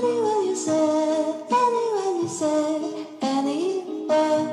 Anywhere you say, anywhere you say, anywhere.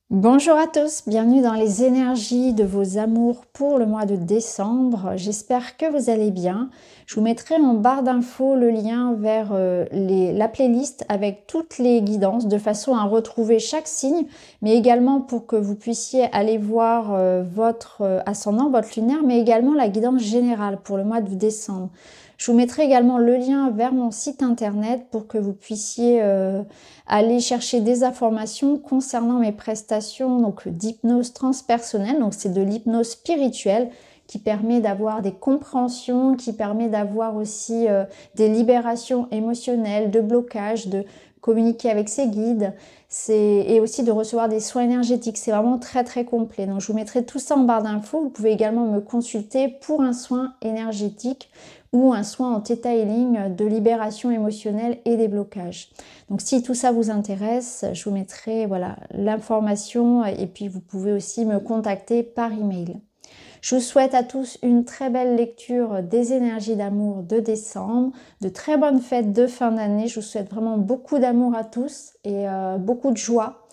Bonjour à tous, bienvenue dans les énergies de vos amours pour le mois de décembre. J'espère que vous allez bien. Je vous mettrai en barre d'infos le lien vers la playlist avec toutes les guidances de façon à retrouver chaque signe, mais également pour que vous puissiez aller voir votre ascendant, votre lunaire, mais également la guidance générale pour le mois de décembre. Je vous mettrai également le lien vers mon site internet pour que vous puissiez aller chercher des informations concernant mes prestations donc d'hypnose transpersonnelle. Donc c'est de l'hypnose spirituelle qui permet d'avoir des compréhensions, qui permet d'avoir aussi des libérations émotionnelles, de blocage, de communiquer avec ses guides et aussi de recevoir des soins énergétiques. C'est vraiment très très complet. Donc je vous mettrai tout ça en barre d'infos. Vous pouvez également me consulter pour un soin énergétique ou un soin en Theta Healing de libération émotionnelle et des blocages. Donc si tout ça vous intéresse, je vous mettrai voilà, l'information et puis vous pouvez aussi me contacter par email. Je vous souhaite à tous une très belle lecture des énergies d'amour de décembre, de très bonnes fêtes de fin d'année. Je vous souhaite vraiment beaucoup d'amour à tous et beaucoup de joie,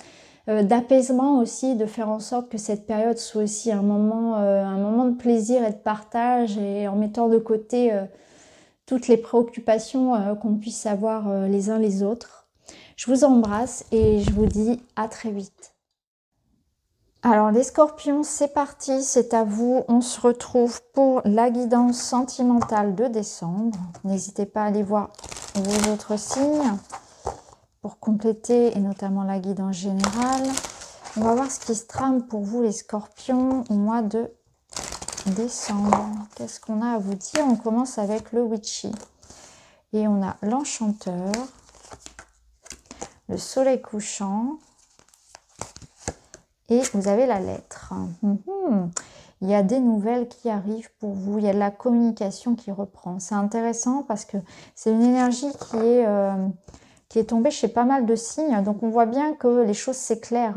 d'apaisement aussi, de faire en sorte que cette période soit aussi un moment de plaisir et de partage et en mettant de côté toutes les préoccupations qu'on puisse avoir les uns les autres. Je vous embrasse et je vous dis à très vite. Alors les scorpions, c'est parti, c'est à vous. On se retrouve pour la guidance sentimentale de décembre. N'hésitez pas à aller voir vos autres signes pour compléter et notamment la guidance générale. On va voir ce qui se trame pour vous les scorpions au mois de décembre. Qu'est-ce qu'on a à vous dire? On commence avec le Witchy. Et on a l'enchanteur, le soleil couchant. Et vous avez la lettre. Il y a des nouvelles qui arrivent pour vous. Il y a de la communication qui reprend. C'est intéressant parce que c'est une énergie qui est tombée chez pas mal de signes. Donc on voit bien que les choses s'éclairent.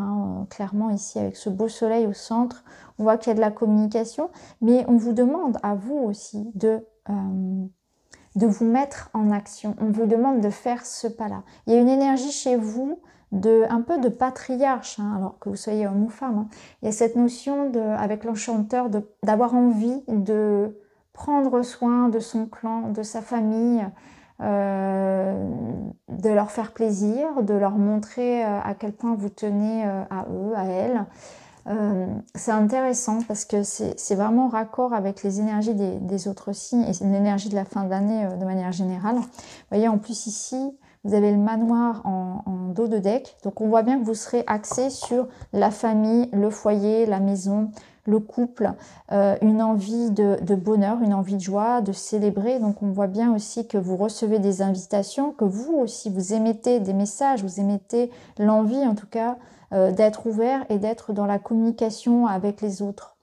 Clairement ici avec ce beau soleil au centre. On voit qu'il y a de la communication. Mais on vous demande à vous aussi de vous mettre en action. On vous demande de faire ce pas-là. Il y a une énergie chez vous un peu de patriarche, alors que vous soyez homme ou femme. Il y a cette notion, avec l'enchanteur, d'avoir envie de prendre soin de son clan, de sa famille, de leur faire plaisir, de leur montrer à quel point vous tenez à eux, à elles. C'est intéressant parce que c'est vraiment raccord avec les énergies des autres signes et l'énergie de la fin d'année de manière générale. Vous voyez, en plus ici, vous avez le manoir en dos de deck. Donc, on voit bien que vous serez axé sur la famille, le foyer, la maison, le couple, une envie de bonheur, une envie de joie, de célébrer. Donc, on voit bien aussi que vous recevez des invitations, que vous aussi, vous émettez des messages, vous émettez l'envie, en tout cas, d'être ouvert et d'être dans la communication avec les autres.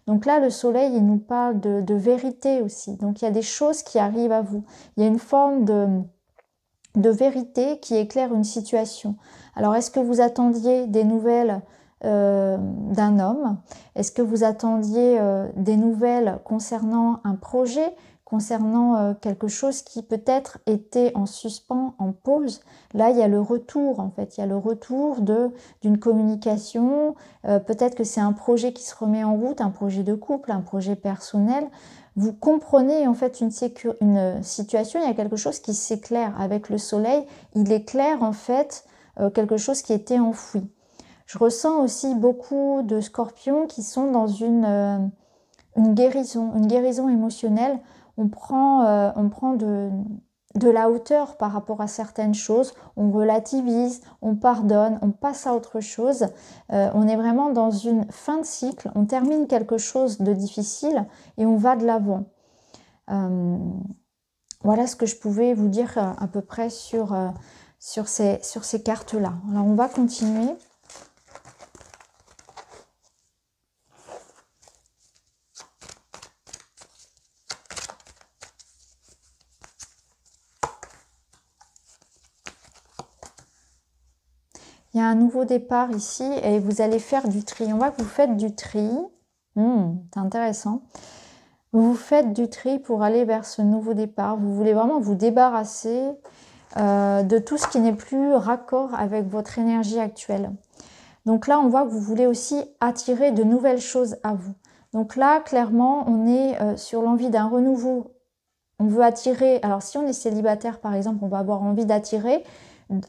Donc là, le soleil, il nous parle de vérité aussi. Donc, il y a des choses qui arrivent à vous. Il y a une forme de vérité qui éclaire une situation. Alors, est-ce que vous attendiez des nouvelles d'un homme? Est-ce que vous attendiez des nouvelles concernant un projet, concernant quelque chose qui peut-être était en suspens, en pause? Là, il y a le retour, en fait. Il y a le retour d'une communication. Peut-être que c'est un projet qui se remet en route, un projet de couple, un projet personnel. Vous comprenez en fait une situation, il y a quelque chose qui s'éclaire avec le soleil. Il éclaire en fait quelque chose qui était enfoui. Je ressens aussi beaucoup de scorpions qui sont dans une guérison émotionnelle. On prend de la hauteur par rapport à certaines choses, on relativise, on pardonne, on passe à autre chose. On est vraiment dans une fin de cycle, on termine quelque chose de difficile et on va de l'avant. Voilà ce que je pouvais vous dire à peu près sur ces cartes-là. Alors on va continuer. Il y a un nouveau départ ici et vous allez faire du tri. On voit que vous faites du tri. C'est intéressant. Vous faites du tri pour aller vers ce nouveau départ. Vous voulez vraiment vous débarrasser de tout ce qui n'est plus raccord avec votre énergie actuelle. Donc là, on voit que vous voulez aussi attirer de nouvelles choses à vous. Donc là, clairement, on est sur l'envie d'un renouveau. On veut attirer, alors si on est célibataire par exemple, on va avoir envie d'attirer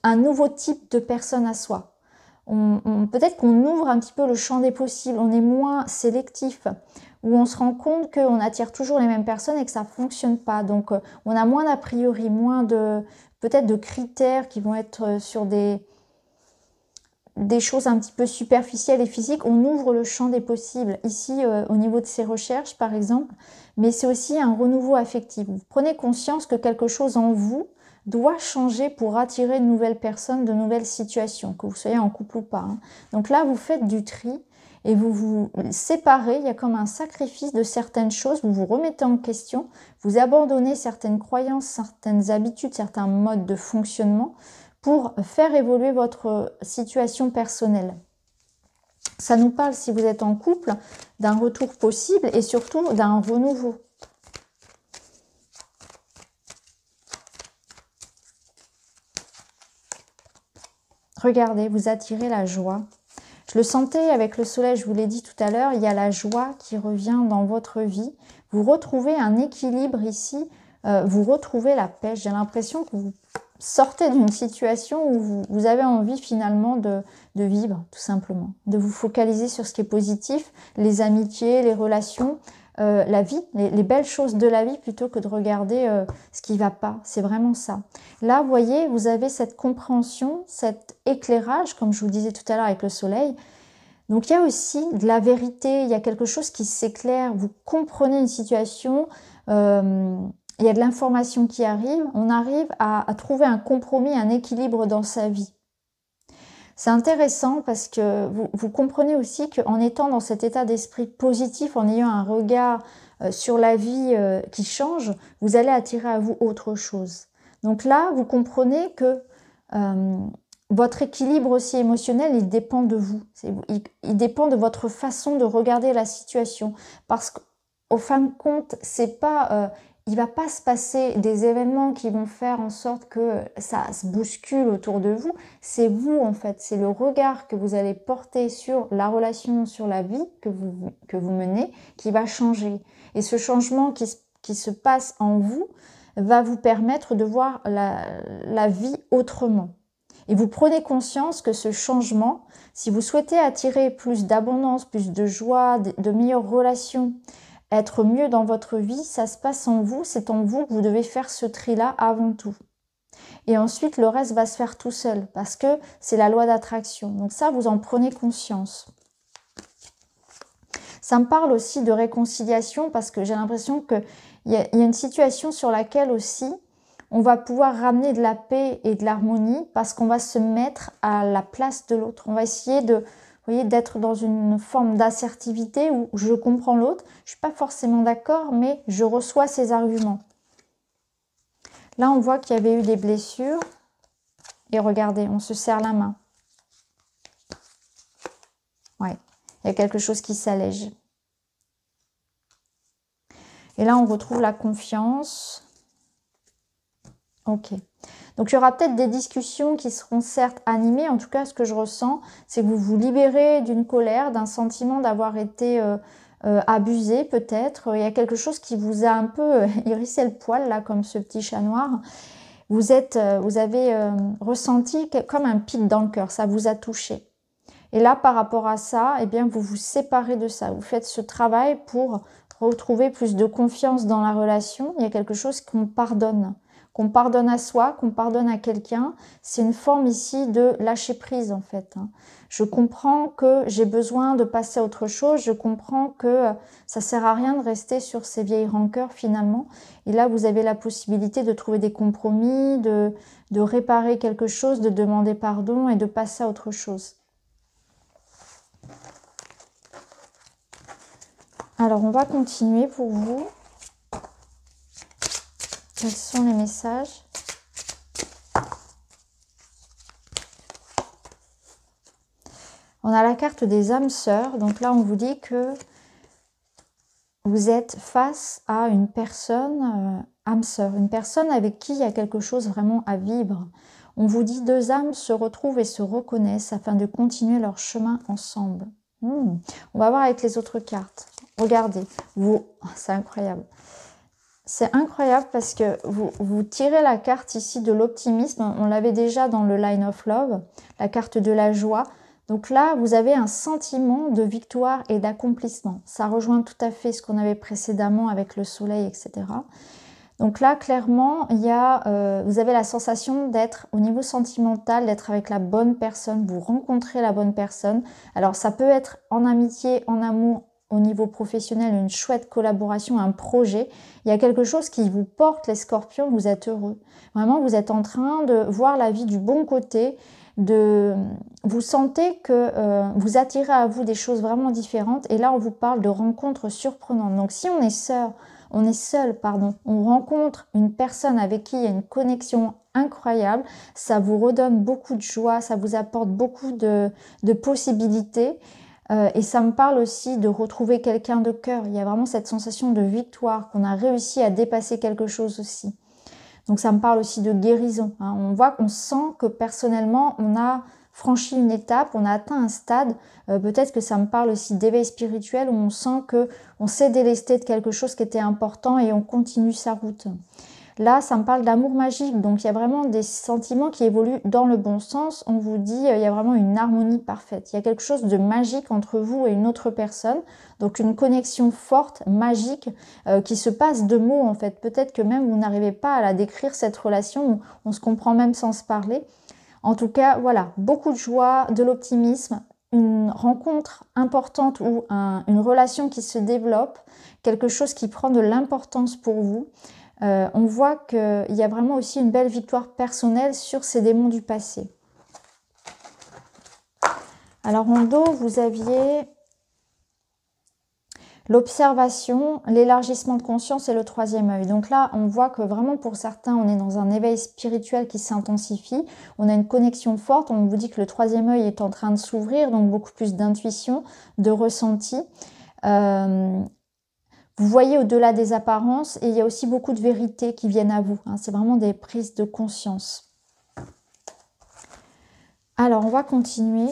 un nouveau type de personne à soi. Peut-être qu'on ouvre un petit peu le champ des possibles, on est moins sélectif, où on se rend compte qu'on attire toujours les mêmes personnes et que ça ne fonctionne pas. Donc on a moins d'a priori, moins de peut-être de critères qui vont être sur des choses un petit peu superficielles et physiques. On ouvre le champ des possibles ici au niveau de ces recherches par exemple, mais c'est aussi un renouveau affectif. Vous prenez conscience que quelque chose en vous doit changer pour attirer de nouvelles personnes, de nouvelles situations, que vous soyez en couple ou pas. Hein. Donc là, vous faites du tri et vous vous séparez, il y a comme un sacrifice de certaines choses, vous vous remettez en question, vous abandonnez certaines croyances, certaines habitudes, certains modes de fonctionnement pour faire évoluer votre situation personnelle. Ça nous parle, si vous êtes en couple, d'un retour possible et surtout d'un renouveau. Regardez, vous attirez la joie. Je le sentais avec le soleil, je vous l'ai dit tout à l'heure, il y a la joie qui revient dans votre vie. Vous retrouvez un équilibre ici, vous retrouvez la paix. J'ai l'impression que vous sortez d'une situation où vous avez envie finalement de vivre, tout simplement. De vous focaliser sur ce qui est positif, les amitiés, les relations, la vie, les belles choses de la vie plutôt que de regarder ce qui ne va pas. C'est vraiment ça. Là, vous voyez, vous avez cette compréhension, cet éclairage, comme je vous disais tout à l'heure avec le soleil. Donc, il y a aussi de la vérité, il y a quelque chose qui s'éclaire. Vous comprenez une situation, il y a de l'information qui arrive. On arrive à trouver un compromis, un équilibre dans sa vie. C'est intéressant parce que vous comprenez aussi qu'en étant dans cet état d'esprit positif, en ayant un regard sur la vie qui change, vous allez attirer à vous autre chose. Donc là, vous comprenez que votre équilibre aussi émotionnel, il dépend de vous. Il dépend de votre façon de regarder la situation. Parce qu'au fin de compte, c'est pas... il ne va pas se passer des événements qui vont faire en sorte que ça se bouscule autour de vous. C'est vous, en fait. C'est le regard que vous allez porter sur la relation, sur la vie que vous menez, qui va changer. Et ce changement qui se passe en vous va vous permettre de voir la vie autrement. Et vous prenez conscience que ce changement, si vous souhaitez attirer plus d'abondance, plus de joie, de meilleures relations, être mieux dans votre vie, ça se passe en vous, c'est en vous que vous devez faire ce tri-là avant tout. Et ensuite, le reste va se faire tout seul, parce que c'est la loi d'attraction. Donc ça, vous en prenez conscience. Ça me parle aussi de réconciliation, parce que j'ai l'impression qu'il y a une situation sur laquelle aussi, on va pouvoir ramener de la paix et de l'harmonie, parce qu'on va se mettre à la place de l'autre. On va essayer de... Vous voyez, d'être dans une forme d'assertivité où je comprends l'autre, je ne suis pas forcément d'accord, mais je reçois ses arguments. Là, on voit qu'il y avait eu des blessures. Et regardez, on se serre la main. Ouais, il y a quelque chose qui s'allège. Et là, on retrouve la confiance. Ok. Donc, il y aura peut-être des discussions qui seront certes animées. En tout cas, ce que je ressens, c'est que vous vous libérez d'une colère, d'un sentiment d'avoir été abusé peut-être. Il y a quelque chose qui vous a un peu hérissé le poil, là, comme ce petit chat noir. Vous avez ressenti comme un pic dans le cœur. Ça vous a touché. Et là, par rapport à ça, eh bien, vous vous séparez de ça. Vous faites ce travail pour retrouver plus de confiance dans la relation. Il y a quelque chose qu'on pardonne à soi, qu'on pardonne à quelqu'un. C'est une forme ici de lâcher prise en fait. Je comprends que j'ai besoin de passer à autre chose. Je comprends que ça sert à rien de rester sur ces vieilles rancœurs finalement. Et là, vous avez la possibilité de trouver des compromis, de réparer quelque chose, de demander pardon et de passer à autre chose. Alors, on va continuer pour vous. Quels sont les messages? On a la carte des âmes sœurs. Donc là, on vous dit que vous êtes face à une personne, âme sœur, une personne avec qui il y a quelque chose vraiment à vivre. On vous dit deux âmes se retrouvent et se reconnaissent afin de continuer leur chemin ensemble. On va voir avec les autres cartes. Regardez, c'est incroyable. C'est incroyable parce que vous tirez la carte ici de l'optimisme. On l'avait déjà dans le Line of Love, la carte de la joie. Donc là, vous avez un sentiment de victoire et d'accomplissement. Ça rejoint tout à fait ce qu'on avait précédemment avec le soleil, etc. Donc là, clairement, vous avez la sensation d'être au niveau sentimental, d'être avec la bonne personne, vous rencontrez la bonne personne. Alors ça peut être en amitié, en amour, au niveau professionnel, une chouette collaboration, un projet. Il y a quelque chose qui vous porte, les scorpions, vous êtes heureux. Vraiment, vous êtes en train de voir la vie du bon côté, vous sentez que vous attirez à vous des choses vraiment différentes. Et là, on vous parle de rencontres surprenantes. Donc si on est seul, on rencontre une personne avec qui il y a une connexion incroyable, ça vous redonne beaucoup de joie, ça vous apporte beaucoup de possibilités. Et ça me parle aussi de retrouver quelqu'un de cœur. Il y a vraiment cette sensation de victoire, qu'on a réussi à dépasser quelque chose aussi. Donc ça me parle aussi de guérison. On voit qu'on sent que personnellement, on a franchi une étape, on a atteint un stade. Peut-être que ça me parle aussi d'éveil spirituel, où on sent qu'on s'est délesté de quelque chose qui était important et on continue sa route. Là, ça me parle d'amour magique, donc il y a vraiment des sentiments qui évoluent dans le bon sens. On vous dit, il y a vraiment une harmonie parfaite. Il y a quelque chose de magique entre vous et une autre personne, donc une connexion forte, magique, qui se passe de mots en fait. Peut-être que même vous n'arrivez pas à la décrire, cette relation, on se comprend même sans se parler. En tout cas, voilà, beaucoup de joie, de l'optimisme, une rencontre importante ou une relation qui se développe, quelque chose qui prend de l'importance pour vous. On voit qu'il y a vraiment aussi une belle victoire personnelle sur ces démons du passé. Alors en dos, vous aviez l'observation, l'élargissement de conscience et le troisième œil. Donc là, on voit que vraiment pour certains, on est dans un éveil spirituel qui s'intensifie. On a une connexion forte. On vous dit que le troisième œil est en train de s'ouvrir, donc beaucoup plus d'intuition, de ressenti. Vous voyez au-delà des apparences et il y a aussi beaucoup de vérités qui viennent à vous. C'est vraiment des prises de conscience. Alors, on va continuer.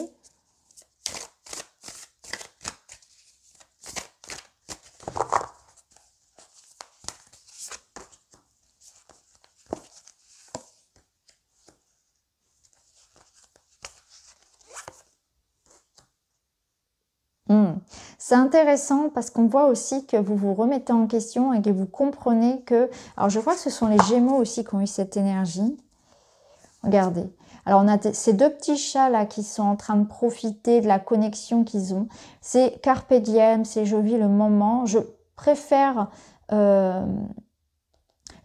C'est intéressant parce qu'on voit aussi que vous vous remettez en question et que vous comprenez que... Alors, je vois que ce sont les Gémeaux aussi qui ont eu cette énergie. Regardez. Alors, on a ces deux petits chats là qui sont en train de profiter de la connexion qu'ils ont. C'est Carpe Diem, c'est je vis le moment. Je préfère...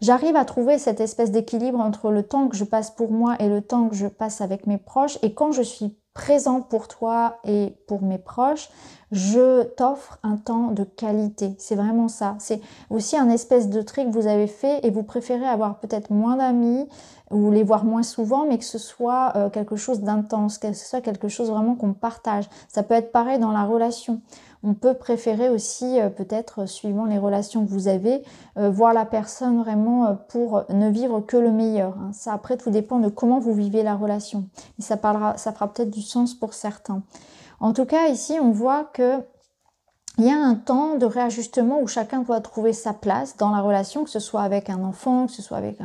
J'arrive à trouver cette espèce d'équilibre entre le temps que je passe pour moi et le temps que je passe avec mes proches. Et quand je suis présent pour toi et pour mes proches, je t'offre un temps de qualité. C'est vraiment ça. C'est aussi un espèce de tri que vous avez fait et vous préférez avoir peut-être moins d'amis ou les voir moins souvent, mais que ce soit quelque chose d'intense, que ce soit quelque chose vraiment qu'on partage. Ça peut être pareil dans la relation. On peut préférer aussi, peut-être, suivant les relations que vous avez, voir la personne vraiment pour ne vivre que le meilleur. Ça, après, tout dépend de comment vous vivez la relation. Et ça fera peut-être du sens pour certains. En tout cas, ici, on voit que il y a un temps de réajustement où chacun doit trouver sa place dans la relation, que ce soit avec un enfant, que ce soit avec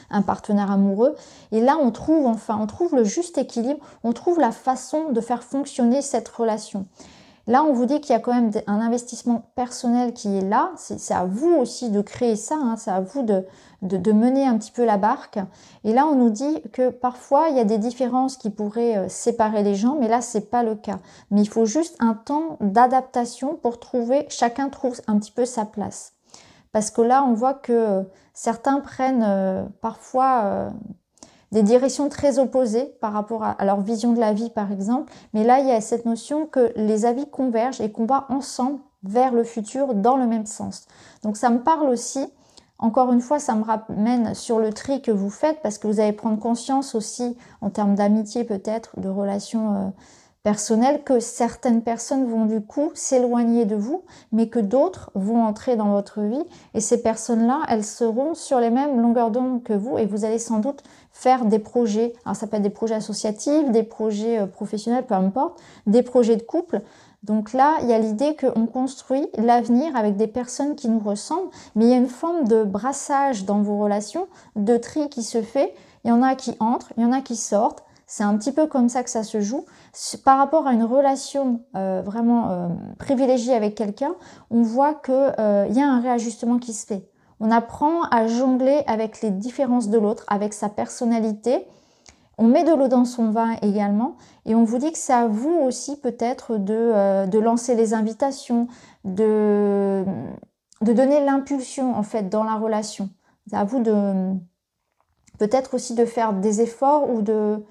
un partenaire amoureux. Et là, on trouve le juste équilibre, on trouve la façon de faire fonctionner cette relation. Là, on vous dit qu'il y a quand même un investissement personnel qui est là. C'est à vous aussi de créer ça. C'est à vous de mener un petit peu la barque. Et là, on nous dit que parfois, il y a des différences qui pourraient séparer les gens. Mais là, c'est pas le cas. Mais il faut juste un temps d'adaptation pour chacun trouve un petit peu sa place. Parce que là, on voit que certains prennent parfois... des directions très opposées par rapport à leur vision de la vie, par exemple. Mais là, il y a cette notion que les avis convergent et qu'on va ensemble vers le futur dans le même sens. Donc, ça me parle aussi, encore une fois, ça me ramène sur le tri que vous faites parce que vous allez prendre conscience aussi, en termes d'amitié peut-être, de relations personnel, que certaines personnes vont du coup s'éloigner de vous, mais que d'autres vont entrer dans votre vie. Et ces personnes-là, elles seront sur les mêmes longueurs d'onde que vous et vous allez sans doute faire des projets. Alors ça peut être des projets associatifs, des projets professionnels, peu importe, des projets de couple. Donc là, il y a l'idée qu'on construit l'avenir avec des personnes qui nous ressemblent, mais il y a une forme de brassage dans vos relations, de tri qui se fait. Il y en a qui entrent, il y en a qui sortent. C'est un petit peu comme ça que ça se joue. Par rapport à une relation vraiment privilégiée avec quelqu'un, on voit qu'il y a un réajustement qui se fait. On apprend à jongler avec les différences de l'autre, avec sa personnalité. On met de l'eau dans son vin également. Et on vous dit que c'est à vous aussi peut-être de lancer les invitations, de donner l'impulsion en fait dans la relation. C'est à vous de peut-être aussi de faire des efforts ou de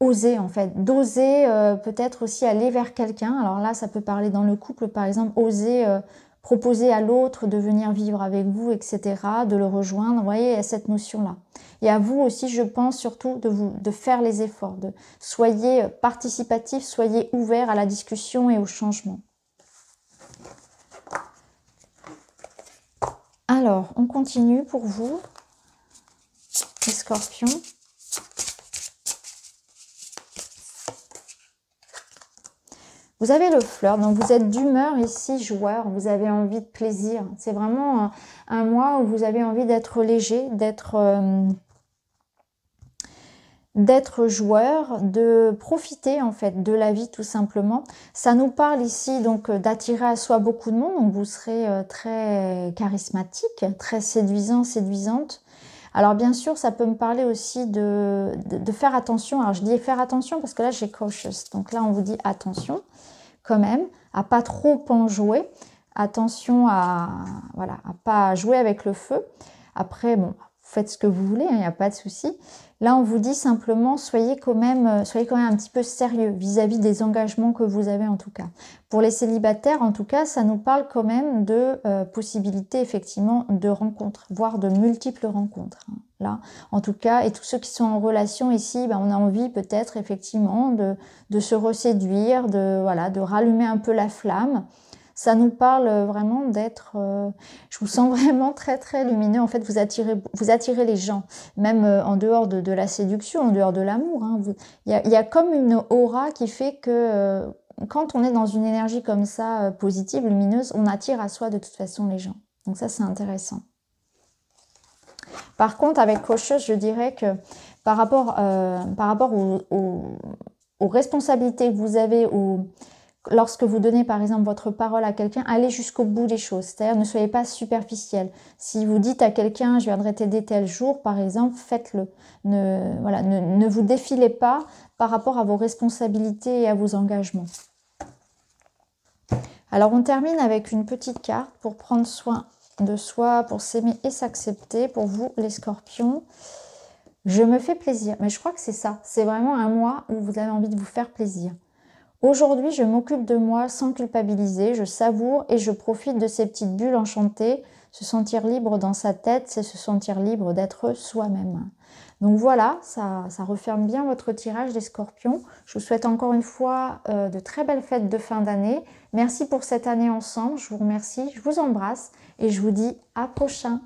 oser en fait, d'oser peut-être aussi aller vers quelqu'un. Alors là, ça peut parler dans le couple, par exemple, oser proposer à l'autre de venir vivre avec vous, etc., de le rejoindre. Vous voyez, il y a cette notion-là. Et à vous aussi, je pense surtout de faire les efforts, soyez participatif, soyez ouvert à la discussion et au changement. Alors, on continue pour vous, les scorpions. Vous avez le fleur, donc vous êtes d'humeur ici, joueur, vous avez envie de plaisir. C'est vraiment un mois où vous avez envie d'être léger, d'être joueur, de profiter en fait de la vie tout simplement. Ça nous parle ici donc d'attirer à soi beaucoup de monde, donc vous serez très charismatique, très séduisant, séduisante. Alors bien sûr, ça peut me parler aussi de faire attention. Alors je dis faire attention parce que là j'ai cautious. Donc là on vous dit attention quand même, à pas trop en jouer. Attention à pas jouer avec le feu. Après, bon, faites ce que vous voulez, il n'y a pas de souci. Là, on vous dit simplement, soyez quand même un petit peu sérieux vis-à-vis des engagements que vous avez en tout cas. Pour les célibataires, en tout cas, ça nous parle quand même de possibilités effectivement de rencontres, voire de multiples rencontres. Hein, là, en tout cas, et tous ceux qui sont en relation ici, ben, on a envie peut-être effectivement de se reséduire, de rallumer un peu la flamme. Ça nous parle vraiment d'être, je vous sens vraiment très très lumineux. En fait, vous attirez les gens, même en dehors de la séduction, en dehors de l'amour. Hein. Il y a comme une aura qui fait que quand on est dans une énergie comme ça, positive, lumineuse, on attire à soi de toute façon les gens. Donc ça, c'est intéressant. Par contre, avec Cautious, je dirais que par rapport aux responsabilités que vous avez, lorsque vous donnez par exemple votre parole à quelqu'un, allez jusqu'au bout des choses, c'est-à-dire ne soyez pas superficiel. Si vous dites à quelqu'un je viendrai t'aider tel jour par exemple, faites-le. Ne vous défilez pas par rapport à vos responsabilités et à vos engagements. Alors on termine avec une petite carte pour prendre soin de soi, pour s'aimer et s'accepter. Pour vous les scorpions, je me fais plaisir, mais je crois que c'est ça, c'est vraiment un mois où vous avez envie de vous faire plaisir. Aujourd'hui, je m'occupe de moi sans culpabiliser, je savoure et je profite de ces petites bulles enchantées. Se sentir libre dans sa tête, c'est se sentir libre d'être soi-même. Donc voilà, ça referme bien votre tirage des scorpions. Je vous souhaite encore une fois de très belles fêtes de fin d'année. Merci pour cette année ensemble, je vous remercie, je vous embrasse et je vous dis à prochain.